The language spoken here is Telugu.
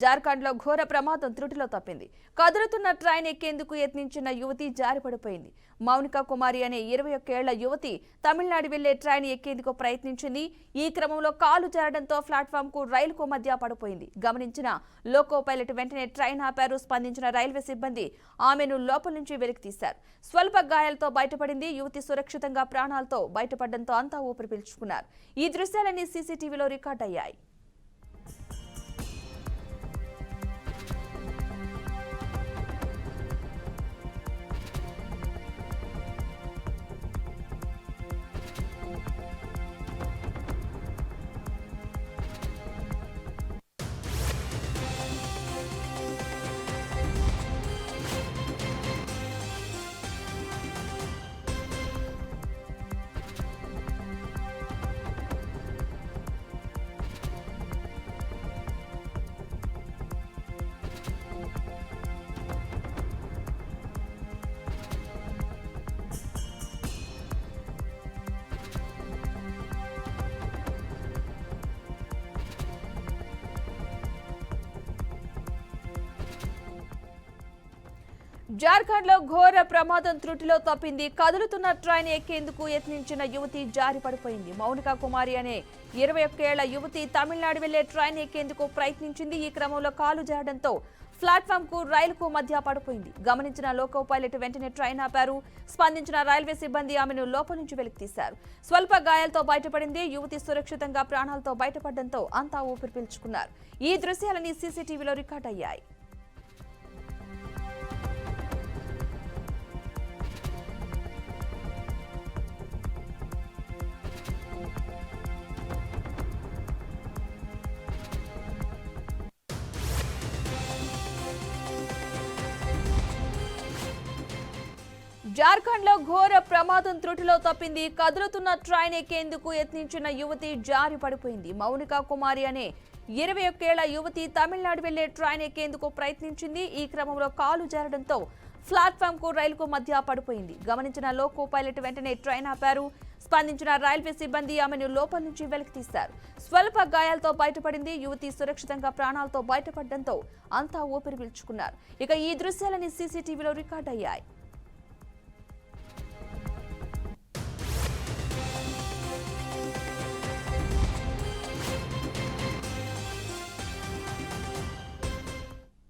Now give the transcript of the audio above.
జార్ఖండ్ లో ఘోర ప్రమాదం త్రుటిలో తప్పింది. కదులుతున్న ట్రైన్ ఎక్కేందుకు యత్నించిన యువతి జారిపడిపోయింది. మౌనిక కుమారి అనే 21 ఏళ్ల యువతి తమిళనాడు వెళ్లే ట్రైన్ ఎక్కేందుకు ప్రయత్నించింది. ఈ క్రమంలో కాలు జారడంతో ప్లాట్ఫామ్ కు రైలుకు మధ్య పడిపోయింది. గమనించిన లోకో పైలట్ వెంటనే ట్రైన్ ఆపారు. స్పందించిన రైల్వే సిబ్బంది ఆమెను లోపల నుంచి వెలికి తీశారు. స్వల్ప గాయాలతో బయటపడింది. యువతి సురక్షితంగా ప్రాణాలతో బయటపడడంతో అంతా ఊపిరి పీల్చుకున్నారు. ఈ దృశ్యాలన్నీ సీసీటీవీలో రికార్డ్ అయ్యాయి. జార్ఖండ్ లో ఘోర ప్రమాదం త్రుటిలో తప్పింది. కదులుతున్న ట్రైన్ ఎక్కేందుకు యత్నించిన యువతి జారి పడిపోయింది. మౌనిక కుమారి అనే 21 ఏళ్ల యువతి తమిళనాడు వెళ్లే ట్రైన్ ఎక్కేందుకు ప్రయత్నించింది. ఈ క్రమంలో కాలు జారడంతో ప్లాట్ఫామ్ కు రైలుకు మధ్య పడిపోయింది. గమనించిన లోకో పైలట్ వెంటనే ట్రైన్ ఆపారు. స్పందించిన రైల్వే సిబ్బంది ఆమెను లోపల నుంచి వెలికి తీశారు. స్వల్ప గాయాలతో బయటపడింది. యువతి సురక్షితంగా ప్రాణాలతో బయటపడడంతో అంతా ఊపిరి పీల్చుకున్నారు. ఈ దృశ్యాలన్నీ సీసీటీవీలో రికార్డ్ అయ్యాయి. జార్ఖండ్ లో ఘోర ప్రమాదం త్రుటిలో తప్పింది. కదులుతున్న ట్రైన్ ఎక్కేందుకు యత్నించిన యువతి జారి పడిపోయింది. మౌనిక కుమారి అనే 21 ఏళ్ల యువతి తమిళనాడు వెళ్లే ట్రైన్ ఎక్కేందుకు ప్రయత్నించింది. ఈ క్రమంలో కాలు జారడంతో ప్లాట్ఫామ్ కు రైలుకు మధ్య పడిపోయింది. గమనించిన లోకో పైలట్ వెంటనే ట్రైన్ ఆపారు. స్పందించిన రైల్వే సిబ్బంది ఆమెను లోపల నుంచి వెలికి తీశారు. స్వల్ప గాయాలతో బయటపడింది. యువతి సురక్షితంగా ప్రాణాలతో బయటపడడంతో అంతా ఊపిరి పీల్చుకున్నారు. ఇక ఈ దృశ్యాలని సీసీటీవీలో రికార్డ్ అయ్యాయి.